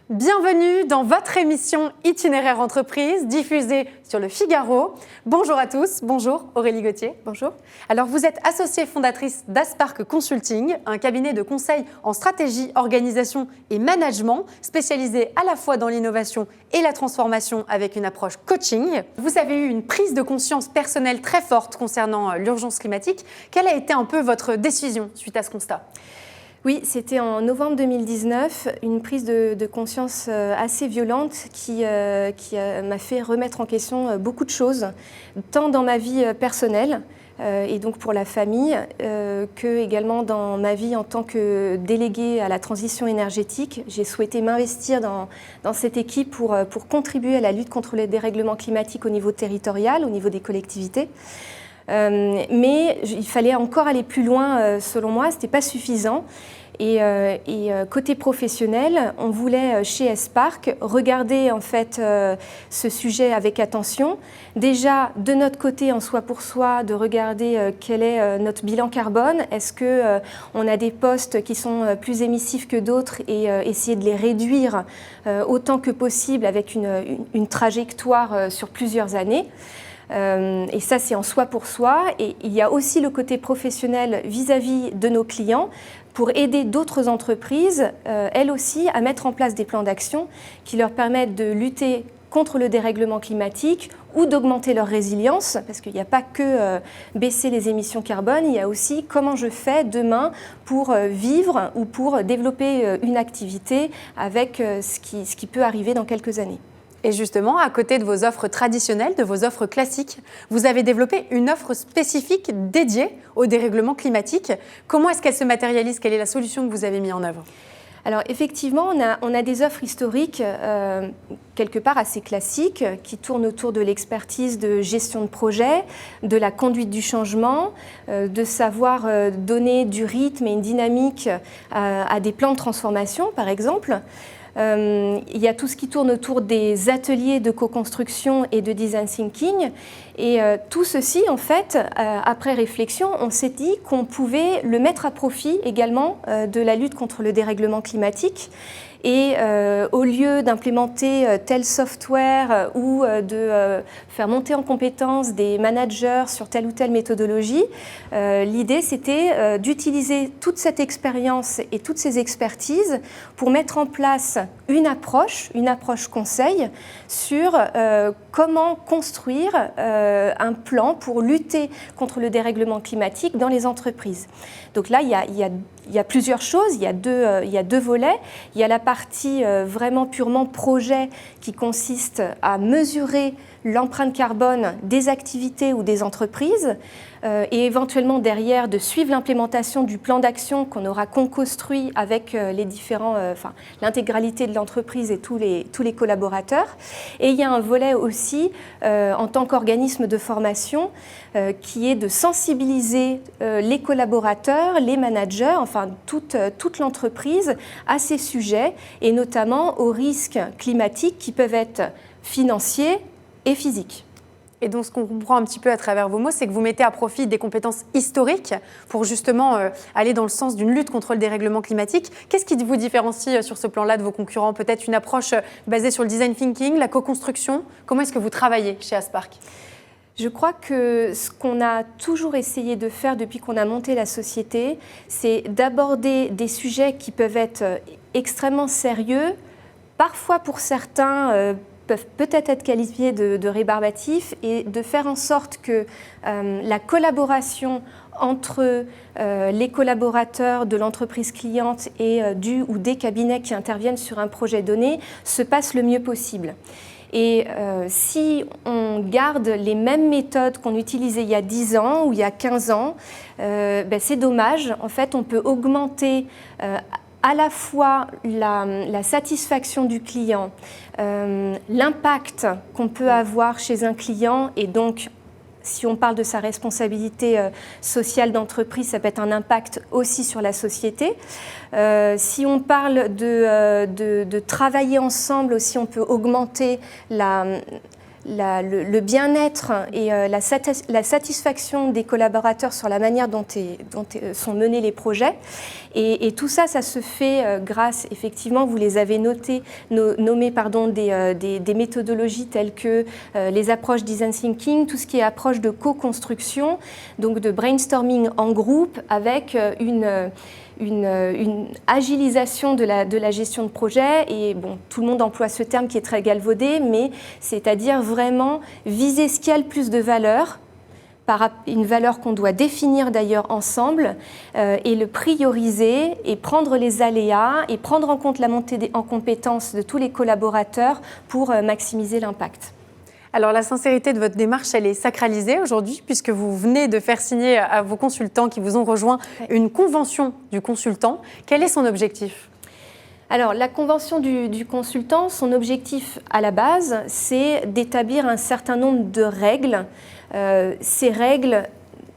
Bienvenue dans votre émission Itinéraire Entreprise, diffusée sur le Figaro. Bonjour à tous, bonjour Aurélie Gauthier. Bonjour. Alors vous êtes associée fondatrice d'Aspark Consulting, un cabinet de conseil en stratégie, organisation et management, spécialisé à la fois dans l'innovation et la transformation avec une approche coaching. Vous avez eu une prise de conscience personnelle très forte concernant l'urgence climatique. Quelle a été un peu votre décision suite à ce constat ? Oui, c'était en novembre 2019, une prise de conscience assez violente qui m'a fait remettre en question beaucoup de choses, tant dans ma vie personnelle et donc pour la famille, que également dans ma vie en tant que déléguée à la transition énergétique. J'ai souhaité m'investir dans cette équipe pour contribuer à la lutte contre les dérèglements climatiques au niveau territorial, au niveau des collectivités. Mais il fallait encore aller plus loin, selon moi, ce n'était pas suffisant. Et côté professionnel, on voulait chez Aspark regarder en fait ce sujet avec attention. Déjà de notre côté en soi pour soi, de regarder quel est notre bilan carbone. Est-ce que on a des postes qui sont plus émissifs que d'autres et essayer de les réduire autant que possible avec une trajectoire sur plusieurs années. Et ça, c'est en soi pour soi. Et il y a aussi le côté professionnel vis-à-vis de nos clients pour aider d'autres entreprises, elles aussi, à mettre en place des plans d'action qui leur permettent de lutter contre le dérèglement climatique ou d'augmenter leur résilience, parce qu'il n'y a pas que baisser les émissions carbone, il y a aussi comment je fais demain pour vivre ou pour développer une activité avec ce qui peut arriver dans quelques années. Et justement, à côté de vos offres traditionnelles, de vos offres classiques, vous avez développé une offre spécifique dédiée au dérèglement climatique. Comment est-ce qu'elle se matérialise ? Quelle est la solution que vous avez mise en œuvre ? Alors effectivement, on a des offres historiques quelque part assez classiques qui tournent autour de l'expertise de gestion de projet, de la conduite du changement, de savoir donner du rythme et une dynamique à des plans de transformation par exemple. Il y a tout ce qui tourne autour des ateliers de co-construction et de design thinking. Et tout ceci, en fait, après réflexion, on s'est dit qu'on pouvait le mettre à profit également de la lutte contre le dérèglement climatique. Et au lieu d'implémenter tel software ou de faire monter en compétence des managers sur telle ou telle méthodologie, l'idée c'était d'utiliser toute cette expérience et toutes ces expertises pour mettre en place une approche conseil sur comment construire un plan pour lutter contre le dérèglement climatique dans les entreprises. Donc là, il y a plusieurs choses, il y a deux volets. Il y a la partie vraiment purement projet qui consiste à mesurer l'empreinte carbone des activités ou des entreprises et éventuellement derrière de suivre l'implémentation du plan d'action qu'on aura construit avec les différents, l'intégralité de l'entreprise et tous les collaborateurs. Et il y a un volet aussi en tant qu'organisme de formation qui est de sensibiliser les collaborateurs, les managers, enfin toute l'entreprise à ces sujets et notamment aux risques climatiques qui peuvent être financiers et physiques. Et donc, ce qu'on comprend un petit peu à travers vos mots, c'est que vous mettez à profit des compétences historiques pour justement aller dans le sens d'une lutte contre le dérèglement climatique. Qu'est-ce qui vous différencie sur ce plan-là de vos concurrents ? Peut-être une approche basée sur le design thinking, la co-construction ? Comment est-ce que vous travaillez chez Aspark ? Je crois que ce qu'on a toujours essayé de faire depuis qu'on a monté la société, c'est d'aborder des sujets qui peuvent être extrêmement sérieux, parfois pour certains peuvent peut-être être qualifiés de rébarbatifs, et de faire en sorte que la collaboration entre les collaborateurs de l'entreprise cliente et du ou des cabinets qui interviennent sur un projet donné se passe le mieux possible. Et si on garde les mêmes méthodes qu'on utilisait il y a 10 ans ou il y a 15 ans, c'est dommage. En fait, on peut augmenter à la fois la satisfaction du client, l'impact qu'on peut avoir chez un client et donc si on parle de sa responsabilité sociale d'entreprise, ça peut être un impact aussi sur la société. Si on parle de travailler ensemble aussi, on peut augmenter le bien-être et la satisfaction des collaborateurs sur la manière dont sont menés les projets. Et tout ça, ça se fait grâce, effectivement, vous les avez nommés des méthodologies telles que les approches design thinking, tout ce qui est approche de co-construction, donc de brainstorming en groupe avec une agilisation de la gestion de projet. Et bon, tout le monde emploie ce terme qui est très galvaudé, mais c'est-à-dire vraiment viser ce qui a le plus de valeur, une valeur qu'on doit définir d'ailleurs ensemble, et le prioriser et prendre les aléas et prendre en compte la montée en compétences de tous les collaborateurs pour maximiser l'impact. Alors la sincérité de votre démarche, elle est sacralisée aujourd'hui puisque vous venez de faire signer à vos consultants qui vous ont rejoint une convention du consultant. Quel est son objectif ? Alors, la convention du consultant, son objectif à la base, c'est d'établir un certain nombre de règles. Ces règles,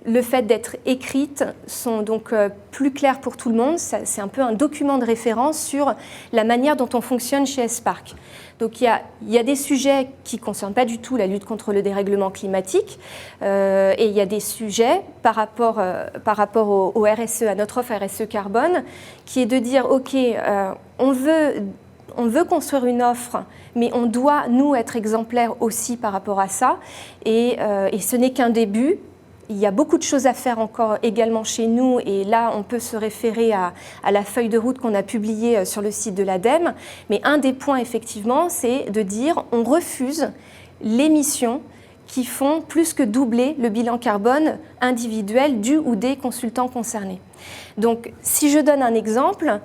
le fait d'être écrites, sont donc plus claires pour tout le monde. C'est un peu un document de référence sur la manière dont on fonctionne chez Spark. Donc il y a des sujets qui ne concernent pas du tout la lutte contre le dérèglement climatique et il y a des sujets par rapport au RSE, à notre offre RSE carbone, qui est de dire ok, on veut construire une offre, mais on doit, nous, être exemplaires aussi par rapport à ça. Et ce n'est qu'un début. Il y a beaucoup de choses à faire encore également chez nous. Et là, on peut se référer à la feuille de route qu'on a publiée sur le site de l'ADEME. Mais un des points, effectivement, c'est de dire on refuse les missions qui font plus que doubler le bilan carbone individuel du ou des consultants concernés. Donc, si je donne un exemple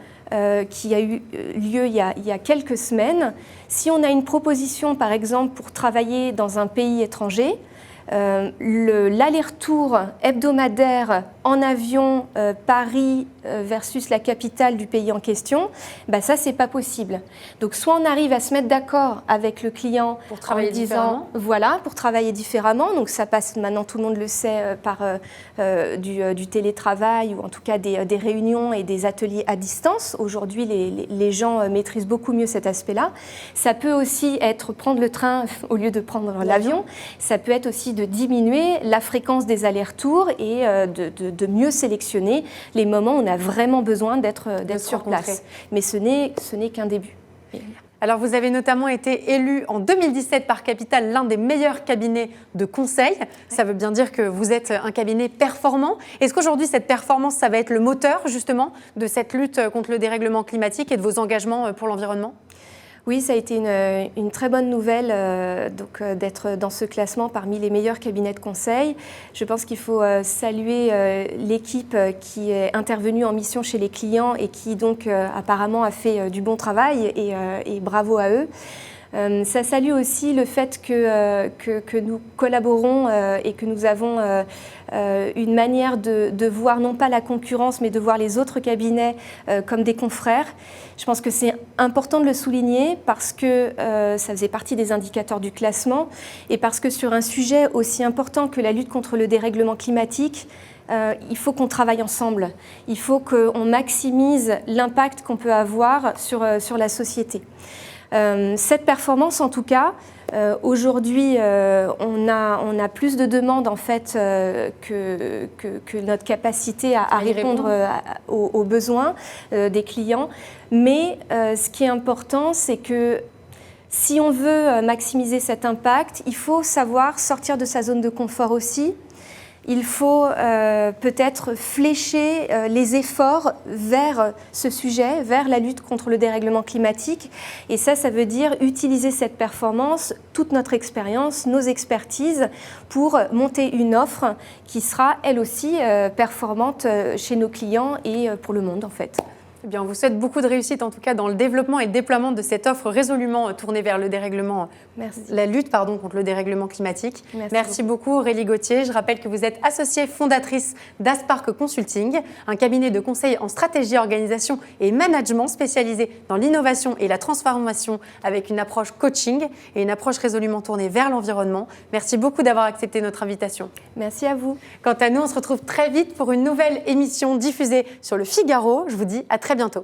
qui a eu lieu il y a quelques semaines, si on a une proposition, par exemple, pour travailler dans un pays étranger, l'aller-retour hebdomadaire en avion Paris versus la capitale du pays en question, ça c'est pas possible. Donc soit on arrive à se mettre d'accord avec le client pour travailler en disant différemment. Voilà, pour travailler différemment. Donc ça passe maintenant, tout le monde le sait, par du télétravail ou en tout cas des réunions et des ateliers à distance. Aujourd'hui les gens maîtrisent beaucoup mieux cet aspect-là. Ça peut aussi être prendre le train au lieu de prendre l'avion. Ça peut être aussi de diminuer la fréquence des allers-retours et de mieux sélectionner les moments où on a vraiment besoin d'être sur place. Mais ce n'est qu'un début. Alors, vous avez notamment été élu en 2017 par Capital l'un des meilleurs cabinets de conseil. Ça veut bien dire que vous êtes un cabinet performant. Est-ce qu'aujourd'hui, cette performance, ça va être le moteur justement de cette lutte contre le dérèglement climatique et de vos engagements pour l'environnement ? Oui, ça a été une très bonne nouvelle d'être dans ce classement parmi les meilleurs cabinets de conseil. Je pense qu'il faut saluer l'équipe qui est intervenue en mission chez les clients et qui donc apparemment a fait du bon travail et bravo à eux. Ça salue aussi le fait que nous collaborons et que nous avons une manière de voir non pas la concurrence mais de voir les autres cabinets comme des confrères. Je pense que c'est important de le souligner parce que ça faisait partie des indicateurs du classement et parce que sur un sujet aussi important que la lutte contre le dérèglement climatique, il faut qu'on travaille ensemble. Il faut qu'on maximise l'impact qu'on peut avoir sur la société. Cette performance, en tout cas, aujourd'hui, on a plus de demandes en fait que notre capacité à répondre aux besoins des clients. Mais ce qui est important, c'est que si on veut maximiser cet impact, il faut savoir sortir de sa zone de confort aussi. Il faut peut-être flécher les efforts vers ce sujet, vers la lutte contre le dérèglement climatique. Et ça veut dire utiliser cette performance, toute notre expérience, nos expertises, pour monter une offre qui sera, elle aussi, performante chez nos clients et pour le monde, en fait. Eh bien, on vous souhaite beaucoup de réussite, en tout cas, dans le développement et le déploiement de cette offre résolument tournée vers le dérèglement, la lutte contre le dérèglement climatique. Merci beaucoup, Aurélie Gauthier. Je rappelle que vous êtes associée fondatrice d'Aspark Consulting, un cabinet de conseil en stratégie, organisation et management spécialisé dans l'innovation et la transformation avec une approche coaching et une approche résolument tournée vers l'environnement. Merci beaucoup d'avoir accepté notre invitation. Merci à vous. Quant à nous, on se retrouve très vite pour une nouvelle émission diffusée sur Le Figaro. Je vous dis à très bientôt.